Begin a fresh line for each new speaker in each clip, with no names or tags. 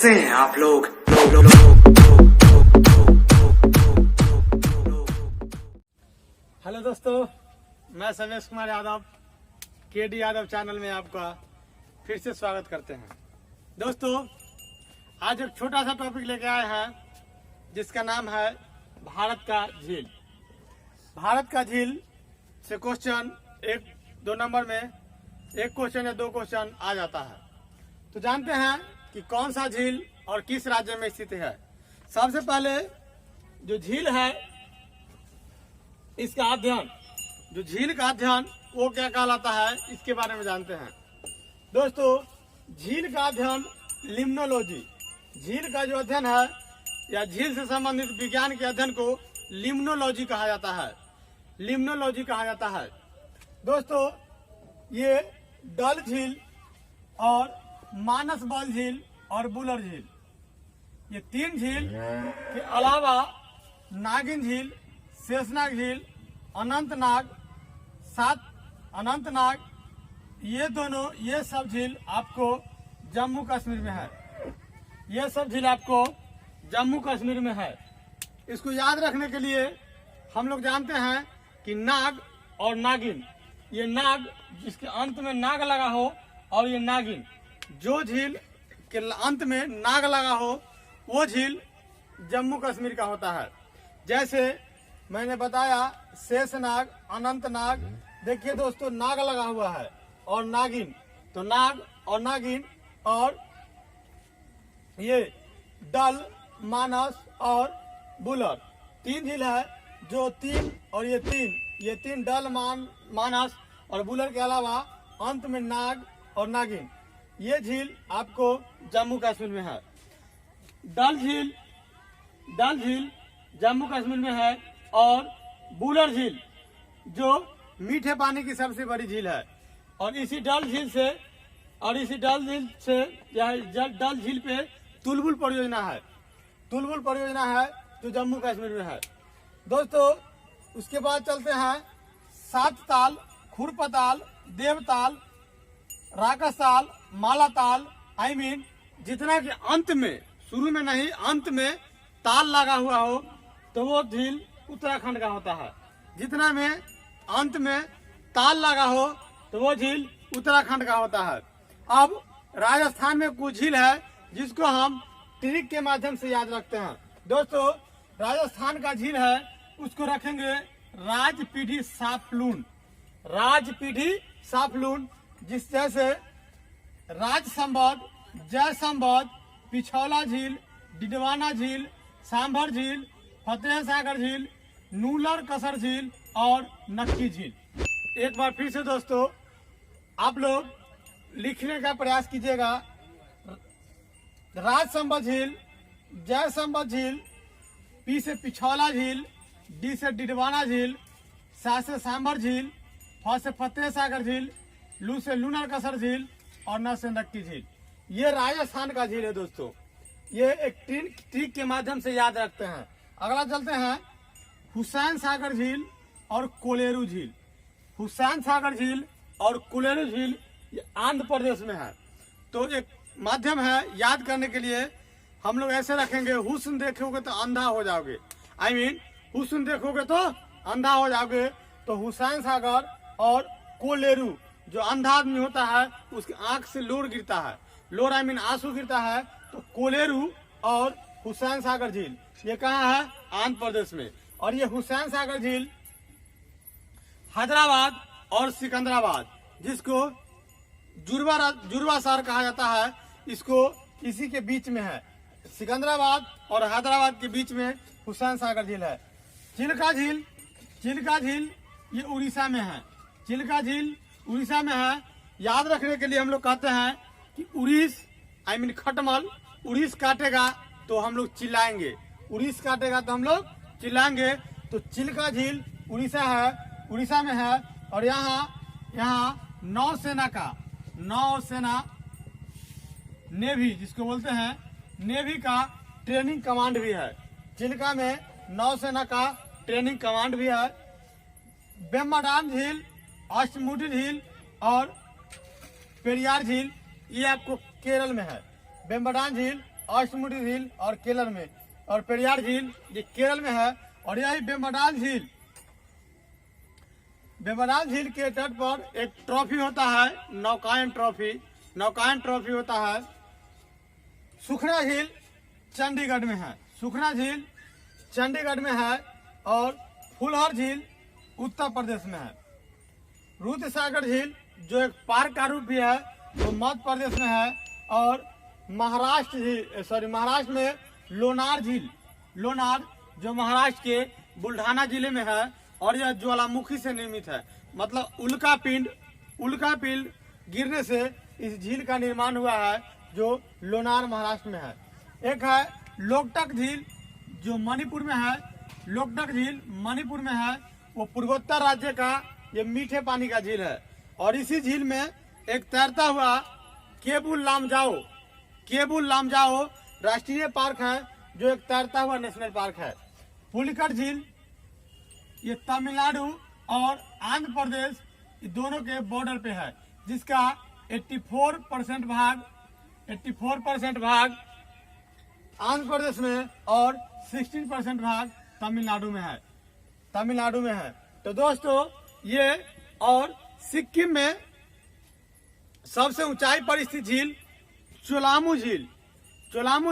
से हैं आप लोग।
हेलो दोस्तों, मैं सवेश कुमार यादव केडी यादव चैनल में आपका फिर से स्वागत करते हैं। दोस्तों, आज एक छोटा सा टॉपिक लेके आए हैं जिसका नाम है भारत का झील। भारत का झील से क्वेश्चन 1-2 नंबर में एक क्वेश्चन या 2 क्वेश्चन आ जाता है। तो जानते हैं कि कौन सा झील और किस राज्य में स्थित है। सबसे पहले जो झील है इसका अध्ययन, जो झील का अध्ययन वो क्या कहलाता है, इसके बारे में जानते हैं। दोस्तों, झील का अध्ययन लिम्नोलॉजी, झील का जो अध्ययन है या झील से संबंधित विज्ञान के अध्ययन को लिम्नोलॉजी कहा जाता है। लिम्नोलॉजी कहा जाता है। दोस्तों, ये डल झील और मानस बल झील और बुलर झील, ये 3 झील के अलावा नागिन झील, शेषनाग झील, अनंतनाग, 7 अनंतनाग, ये सब झील आपको जम्मू कश्मीर में है। ये सब झील आपको जम्मू कश्मीर में है। इसको याद रखने के लिए हम लोग जानते हैं कि नाग और नागिन, ये नाग जिसके अंत में नाग लगा हो और ये नागिन, जो झील के अंत में नाग लगा हो वो झील जम्मू कश्मीर का होता है। जैसे मैंने बताया शेषनाग, अनंतनाग, देखिए दोस्तों नाग लगा हुआ है, और नागिन, तो नाग और नागिन, और ये डल, मानस और बुलर 3 झील है। जो 3 और ये 3 डल, मानस और बुलर के अलावा अंत में नाग और नागिन, ये झील आपको जम्मू कश्मीर में है। डल झील जम्मू कश्मीर में है, और बुलर झील जो मीठे पानी की सबसे बड़ी झील है। और इसी डल झील से डल झील पे तुलबुल परियोजना है जो जम्मू कश्मीर में है। दोस्तों, उसके बाद चलते हैं सातताल, खुरपताल, देवताल, राकसाल, मालाताल, जितना कि अंत में, शुरू में नहीं अंत में ताल लगा हुआ हो तो वो झील उत्तराखंड का होता है। जितना में अंत में ताल लगा हो तो वो झील उत्तराखंड का होता है। अब राजस्थान में कुछ झील है जिसको हम ट्रिक के माध्यम से याद रखते हैं। दोस्तों, राजस्थान का झील है उसको रखेंगे राजपीढ़ी साफलून, जिस जैसे राजसंबद, जयसंबद, पिछौला झील, डिडवाना झील, सांभर झील, फतेह सागर झील, नूलर कसर झील और नक्की झील। एक बार फिर से दोस्तों आप लोग लिखने का प्रयास कीजिएगा। राजसंबद झील, जयसंबद झील, पी से पिछौला झील, डी से डिडवाना झील, सा से सांभर झील, फ से फतेह सागर झील, लू से लूनर कसर झील और न से नक्की झील। ये राजस्थान का झील है दोस्तों। ये एक ट्रिक के माध्यम से याद रखते हैं। अगला चलते हैं हुसैन सागर झील और कोलेरू झील। हुसैन सागर झील और कोलेरू झील ये आंध्र प्रदेश में है। तो एक माध्यम है याद करने के लिए, हम लोग ऐसे रखेंगे, हुस्न देखोगे तो अंधा हो जाओगे, हुस्न देखोगे तो अंधा हो जाओगे। तो हुसैन सागर और कोलेरू, जो अंधा आदमी होता है उसकी आंख से लोर गिरता है, आंसू गिरता है, तो कोलेरू और हुसैन सागर झील ये कहाँ है, आंध्र प्रदेश में। और ये हुसैन सागर झील हैदराबाद और सिकंदराबाद, जिसको जुड़वा शहर कहा जाता है, इसको इसी के बीच में है। सिकंदराबाद और हैदराबाद के बीच में हुसैन सागर झील है। चिल्का झील ये उड़ीसा में है। चिल्का झील उड़ीसा में है। याद रखने के लिए हम लोग कहते हैं कि खटमल उड़ीस काटेगा तो हम लोग चिल्लाएंगे, उड़ीस काटेगा तो हम लोग चिल्लाएंगे। तो चिल्का झील उड़ीसा में है। और यहाँ नौसेना नेवी, जिसको बोलते हैं नेवी का ट्रेनिंग कमांड भी है। चिल्का में नौसेना का ट्रेनिंग कमांड भी है। बेम्बाडान झील, अष्टमुडी झील और पेरियार झील ये आपको केरल में है। बेम्बाडान झील अष्टमुडी झील और केरल में, और पेरियार झील ये केरल में है। और यही वेम्बनाड झील, वेम्बनाड झील के तट पर एक ट्रॉफी होता है, नौकायन ट्रॉफी, नौकायन ट्रॉफी होता है। सुखना झील चंडीगढ़ में है, सुखना झील चंडीगढ़ में है। और फुलहर झील उत्तर प्रदेश में है। दूधसागर झील जो एक पार्क का रूप भी है वो मध्य प्रदेश में है। और महाराष्ट्र झील, महाराष्ट्र में लोनार झील, लोनार जो महाराष्ट्र के बुल्ढाना जिले में है। और यह ज्वालामुखी से निर्मित है, मतलब उल्का पिंड गिरने से इस झील का निर्माण हुआ है, जो लोनार महाराष्ट्र में है। एक है लोकटक झील जो मणिपुर में है, लोकटक झील मणिपुर में है। वो पूर्वोत्तर राज्य का ये मीठे पानी का झील है। और इसी झील में एक तैरता हुआ केबुल लामजाओ राष्ट्रीय पार्क है, जो एक तैरता हुआ नेशनल पार्क है। पुलिकट झील ये तमिलनाडु और आंध्र प्रदेश दोनों के बॉर्डर पे है, जिसका 84% भाग आंध्र प्रदेश में और 16% भाग तमिलनाडु में है। तो दोस्तों ये, और सिक्किम में सबसे ऊंचाई पर स्थित झील चोलामू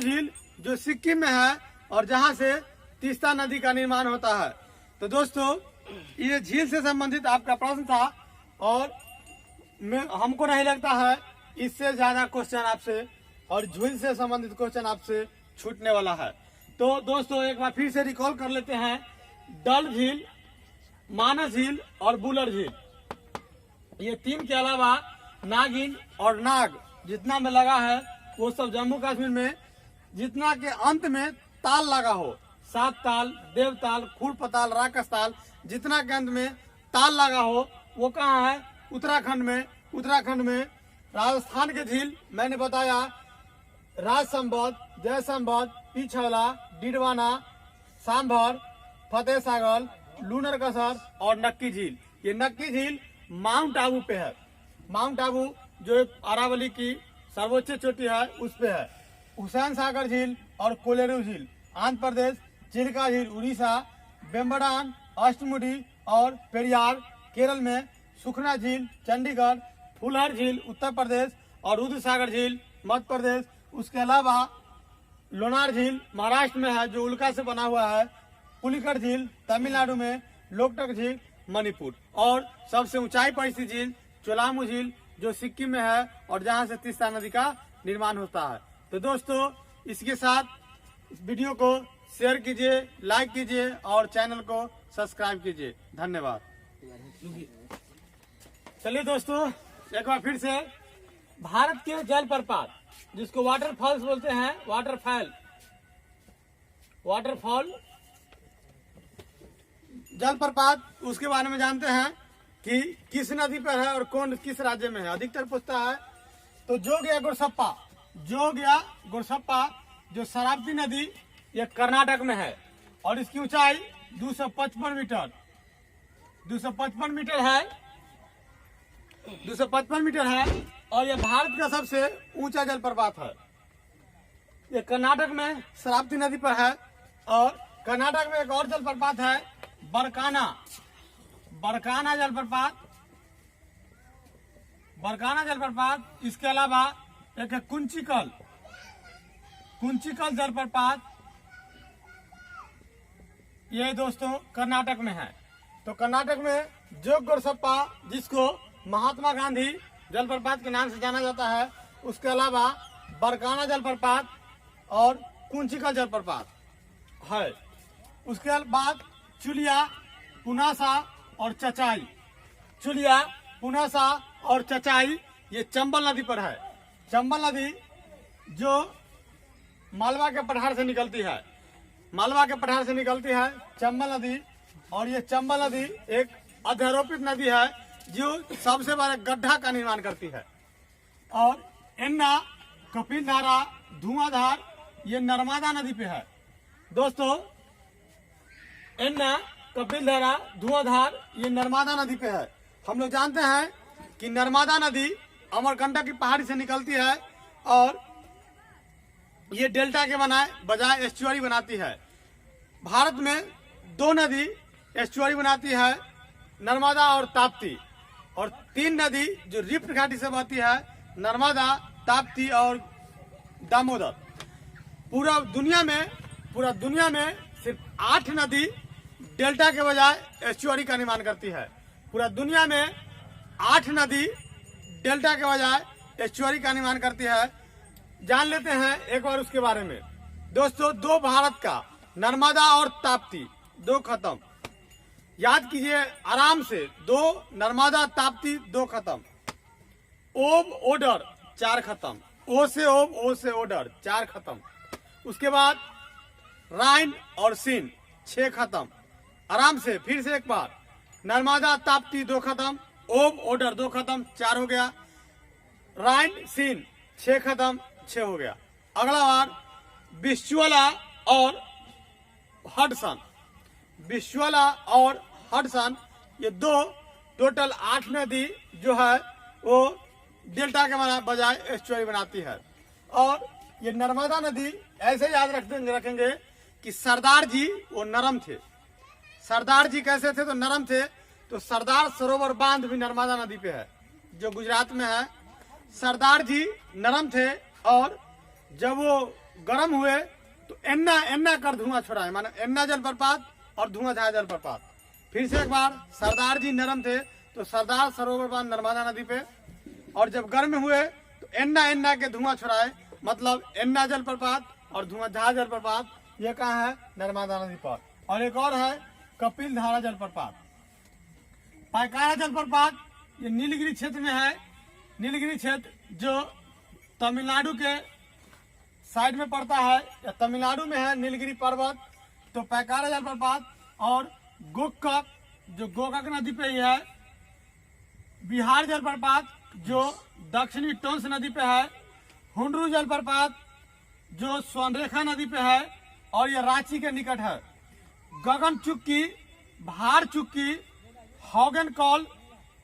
झील जो सिक्किम में है, और जहां से तीस्ता नदी का निर्माण होता है। तो दोस्तों ये झील से संबंधित आपका प्रश्न था, और हमको नहीं लगता है इससे ज्यादा क्वेश्चन आपसे और झील से संबंधित क्वेश्चन आपसे छूटने वाला है। तो दोस्तों एक बार फिर से रिकॉल कर लेते हैं। डल झील, मानस झील और बुलर झील, ये तीन के अलावा नागिन और नाग जितना में लगा है वो सब जम्मू कश्मीर में, जितना के अंत में ताल लगा हो, 7 ताल, देवताल, खुरपताल, राकसताल, जितना के अंत में ताल लगा हो वो कहाँ है? उत्तराखंड में। राजस्थान के झील मैंने बताया, राजसंबद, जयसंबद, पिछौला, डिडवाना, सांभर, फतेह सागर, लूनर कसर और नक्की झील। ये नक्की झील माउंट आबू पे है, माउंट आबू जो अरावली की सर्वोच्च चोटी है उस पे है। हुसैन सागर झील और कोलेरू झील आंध्र प्रदेश, चिल्का झील उड़ीसा, वेम्बनाड, अष्टमुडी और पेरियार केरल में, सुखना झील चंडीगढ़, फुलहर झील उत्तर प्रदेश और दूधसागर झील मध्य प्रदेश। उसके अलावा लोनार झील महाराष्ट्र में है जो उल्का से बना हुआ है, पुलिकट झील तमिलनाडु में, लोकटक झील मणिपुर, और सबसे ऊंचाई पर स्थित झील चोलामू झील जो सिक्किम में है, और जहां से तीस्ता नदी का निर्माण होता है। तो दोस्तों इसके साथ इस वीडियो को शेयर कीजिए, लाइक कीजिए और चैनल को सब्सक्राइब कीजिए। धन्यवाद। चलिए दोस्तों एक बार फिर से, भारत के जलप्रपात जिसको वाटरफॉल्स बोलते हैं, वाटरफॉल जलप्रपात, उसके बारे में जानते हैं कि किस नदी पर है और कौन किस राज्य में है। अधिकतर पूछता है। तो जोग या गुरसप्पा जो शरावती नदी ये कर्नाटक में है, और इसकी ऊंचाई 255 मीटर है, और यह भारत का सबसे ऊंचा जलप्रपात है। ये कर्नाटक में शरावती नदी पर है। और कर्नाटक में एक और जलप्रपात है, बरकाना जलप्रपात। इसके अलावा एक है कुंचिकल जलप्रपात, ये दोस्तों कर्नाटक में है। तो कर्नाटक में जोग गुरसप्पा जिसको महात्मा गांधी जलप्रपात के नाम से जाना जाता है, उसके अलावा बरकाना जलप्रपात और कुंचिकल जलप्रपात है। उसके बाद चुलिया, पुनासा और चचाई ये चंबल नदी पर है। चंबल नदी जो मालवा के पठार से निकलती है, चंबल नदी। और ये चंबल नदी एक अध्यारोपित नदी है जो सबसे बड़ा गड्ढा का निर्माण करती है। और एन्ना, कपिलधारा, धुआंधार ये नर्मदा नदी पे है। दोस्तों एन्ना, कपिलधारा, धुआंधार ये नर्मदा नदी पे है। हम लोग जानते हैं कि नर्मदा नदी अमरकंटक की पहाड़ी से निकलती है और ये डेल्टा के बजाय एस्चुअरी बनाती है। भारत में 2 नदी एस्चुअरी बनाती है, नर्मदा और ताप्ती, और 3 नदी जो रिफ्ट घाटी से बहती है, नर्मदा, ताप्ती और दामोदर। पूरा दुनिया में सिर्फ 8 नदी डेल्टा के बजाय एस्चुअरी का निर्माण करती है। पूरा दुनिया में 8 नदी डेल्टा के बजाय एस्चुअरी का निर्माण करती है। जान लेते हैं एक बार उसके बारे में। दोस्तों, 2 भारत का, नर्मदा और ताप्ती, 2 खत्म। याद कीजिए आराम से, 2 नर्मदा, ताप्ती, 2 खत्म। ओब ओडर 4 खत्म। ओ से ओब, ओ से ओडर 4 खत्म। उसके बाद राइन और सीन 6 खत्म। आराम से फिर से एक बार, नर्मदा, ताप्ती 2 खत्म, ओब ओडर 2 खत्म, 4 हो गया। राइन, सीन 6 खत्म, 6 हो गया। अगला बार विश्वला और हडसन। विश्वला और हडसन, ये 2 टोटल 8 नदी जो है वो डेल्टा के बजाय एस्चुअरी बनाती है। और ये नर्मदा नदी ऐसे याद रखेंगे कि सरदार जी वो नरम थे। सरदार जी कैसे थे? तो नरम थे। तो सरदार सरोवर बांध भी नर्मदा नदी पे है, जो गुजरात में है। सरदार जी नरम थे और जब वो गर्म हुए तो एन्ना कर धुआं छोड़ाए, माने एन्ना जलप्रपात और धुआंधार जलप्रपात। फिर से एक बार, सरदार जी नरम थे तो सरदार सरोवर बांध नर्मदा नदी पे, और जब गर्म हुए तो एन्ना के धुआं छोड़ाए, मतलब एन्ना जलप्रपात और धुआंधार जलप्रपात। ये कहाँ है? नर्मदा नदी पर। और एक और है कपिल धारा जलप्रपात। पायकारा जलप्रपात ये नीलगिरी क्षेत्र में है। नीलगिरी क्षेत्र जो तमिलनाडु के साइड में पड़ता है, या तमिलनाडु में है नीलगिरी पर्वत। तो पायकारा जलप्रपात और गोकक जो गोकक नदी पे ही है। बिहार जलप्रपात जो दक्षिणी टोंस नदी पे है। हुंडरू जलप्रपात जो स्वर्णरेखा नदी पे है और ये रांची के निकट है। गगन चुक्की, भार चुक्की, हॉगन कॉल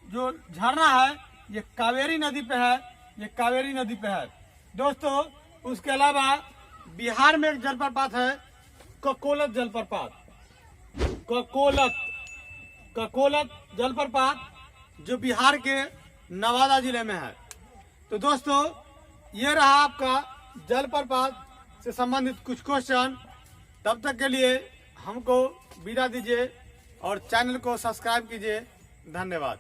जो झरना है ये कावेरी नदी पे है। ये कावेरी नदी पे है। दोस्तों, उसके अलावा बिहार में एक जलप्रपात है, ककोलत जलप्रपात। ककोलत जलप्रपात जो बिहार के नवादा जिले में है। तो दोस्तों, ये रहा आपका जलप्रपात से संबंधित कुछ क्वेश्चन। तब तक के लिए हमको विदा दीजिए और चैनल को सब्सक्राइब कीजिए। धन्यवाद।